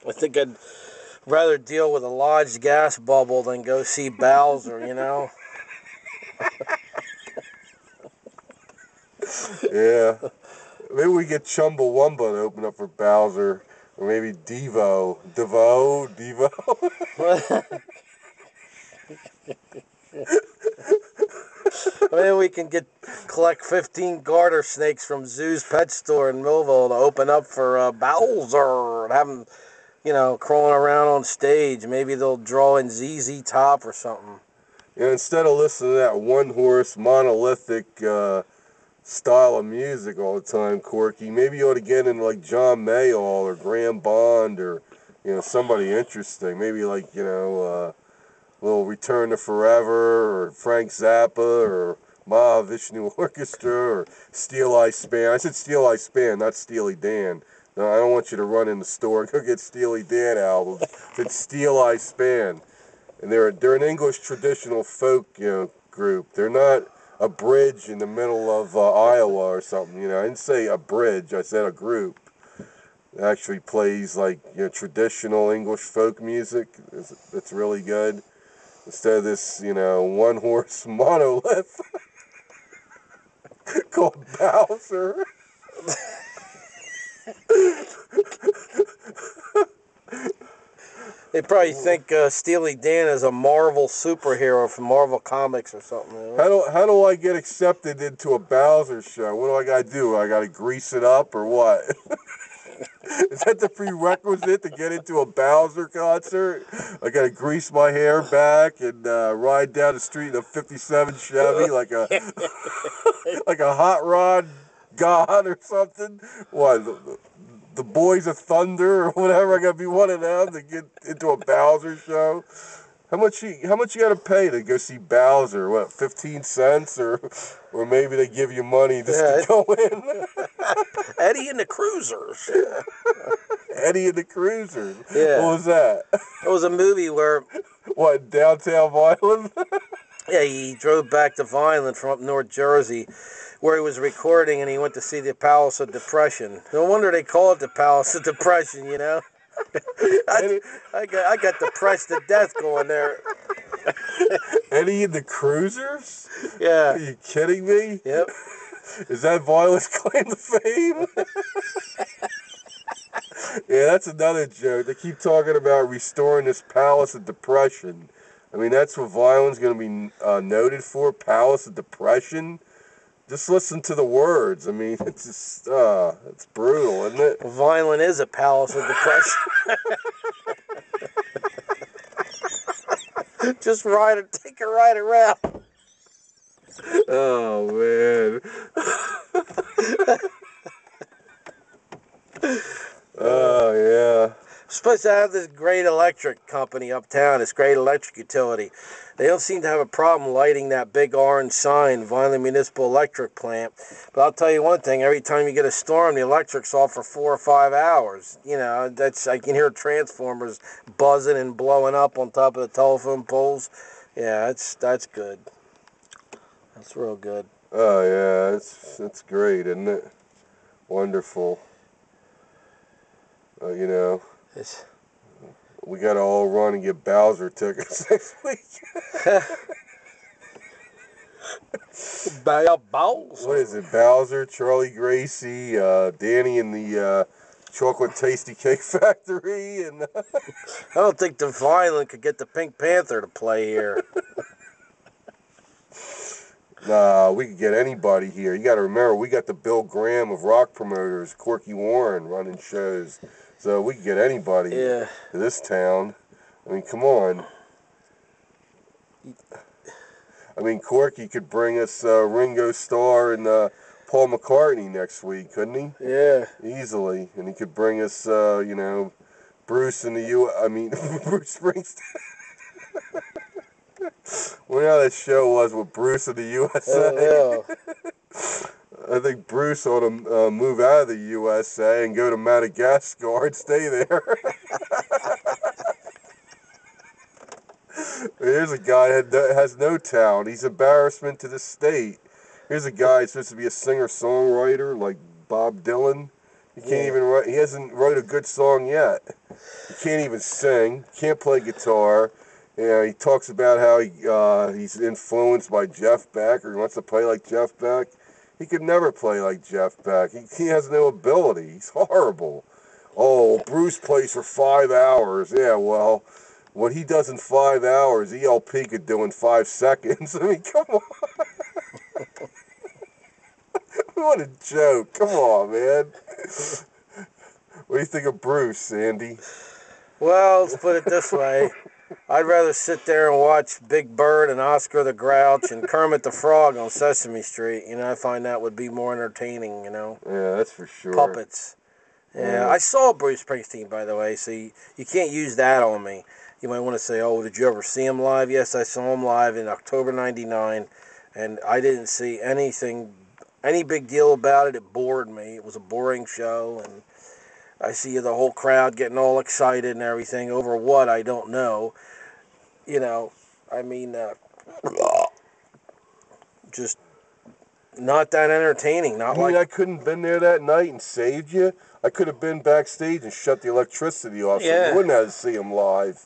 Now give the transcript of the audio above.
I think I'd rather deal with a lodged gas bubble than go see Bowser, you know? Yeah. Maybe we get Chumbawamba to open up for Bowser. Or maybe Devo. Devo? Maybe we can collect 15 garter snakes from Zoo's pet store in Millville to open up for Bowser and have them, you know, crawling around on stage. Maybe they'll draw in ZZ Top or something. Yeah, instead of listening to that one-horse, monolithic style of music all the time, Corky, maybe you ought to get into like John Mayall or Graham Bond or, you know, somebody interesting. Maybe like, you know, little Return to Forever or Frank Zappa or Mahavishnu Orchestra or Steel Eye Span. I said Steel Eye Span, not Steely Dan. No, I don't want you to run in the store and go get Steely Dan albums. It's Steel Eye Span. And they're an English traditional folk, you know, group. They're not a bridge in the middle of Iowa or something. You know, I didn't say a bridge. I said a group. It actually plays like, you know, traditional English folk music. It's really good. Instead of this, you know, one-horse monolith called Bowser. They probably think Steely Dan is a Marvel superhero from Marvel Comics or something. You know? How do I get accepted into a Bowser show? What do I gotta do? I gotta grease it up or what? Is that the prerequisite to get into a Bowser concert? I gotta grease my hair back and ride down the street in a '57 Chevy like a like a hot rod god or something. What? The Boys of Thunder or whatever. I gotta be one of them to get into a Bowser show. How much you gotta pay to go see Bowser? What, 15 cents or maybe they give you money just to go in? Eddie and the Cruisers. Eddie and the Cruisers. Yeah. What was that? It was a movie where... What, downtown Vineland? Yeah, he drove back to Vineland from up North Jersey, where he was recording, and he went to see the Palace of Depression. No wonder they call it the Palace of Depression, you know? I got depressed to death going there. Eddie and the Cruisers? Yeah. Are you kidding me? Yep. Is that Violent's claim to fame? Yeah, that's another joke. They keep talking about restoring this Palace of Depression. I mean, that's what Violent's going to be noted for, Palace of Depression. Just listen to the words. I mean, it's just, it's brutal, isn't it? Well, Vineland is a Palace of Depression. Just take a ride around. Oh, man. Oh, yeah. We're supposed to have this great electric company uptown, this great electric utility. They don't seem to have a problem lighting that big orange sign, Vineland Municipal Electric Plant. But I'll tell you one thing, every time you get a storm, the electric's off for 4 or 5 hours. You know, I can hear transformers buzzing and blowing up on top of the telephone poles. Yeah, that's good. That's real good. Oh, yeah, it's great, isn't it? Wonderful. You know, we got to all run and get Bowser tickets next week. Bowser. What is it? Bowser, Charlie Gracie, Danny and the Chocolate Tasty Cake Factory, and I don't think the Vineland could get the Pink Panther to play here. Nah, we could get anybody here. You got to remember, we got the Bill Graham of rock promoters, Corky Warren, running shows. So we could get anybody to this town. I mean, come on. I mean, Corky could bring us Ringo Starr and Paul McCartney next week, couldn't he? Yeah. Easily. And he could bring us, you know, Bruce and Bruce Springsteen. Well, you know how that show was with Bruce in the USA? Oh, yeah. I think Bruce ought to move out of the USA and go to Madagascar and stay there. Here's a guy that has no talent. He's embarrassment to the state. Here's a guy who's supposed to be a singer-songwriter like Bob Dylan. He can't even write. He hasn't wrote a good song yet. He can't even sing. Can't play guitar. Yeah, he talks about how he's influenced by Jeff Beck, or he wants to play like Jeff Beck. He could never play like Jeff Beck. He has no ability. He's horrible. Oh, Bruce plays for 5 hours. Yeah, well, what he does in 5 hours, ELP could do in 5 seconds. I mean, come on. What a joke. Come on, man. What do you think of Bruce, Andy? Well, let's put it this way. I'd rather sit there and watch Big Bird and Oscar the Grouch and Kermit the Frog on Sesame Street. You know, I find that would be more entertaining, you know. Yeah, that's for sure. Puppets. Yeah, I saw Bruce Springsteen, by the way, so you can't use that on me. You might want to say, oh, did you ever see him live? Yes, I saw him live in October 99, and I didn't see any big deal about it. It bored me. It was a boring show, and I see the whole crowd getting all excited and everything over what, I don't know. You know, I mean, just not that entertaining. Not You mean like I couldn't have been there that night and saved you? I could have been backstage and shut the electricity off, so you wouldn't have to see him live.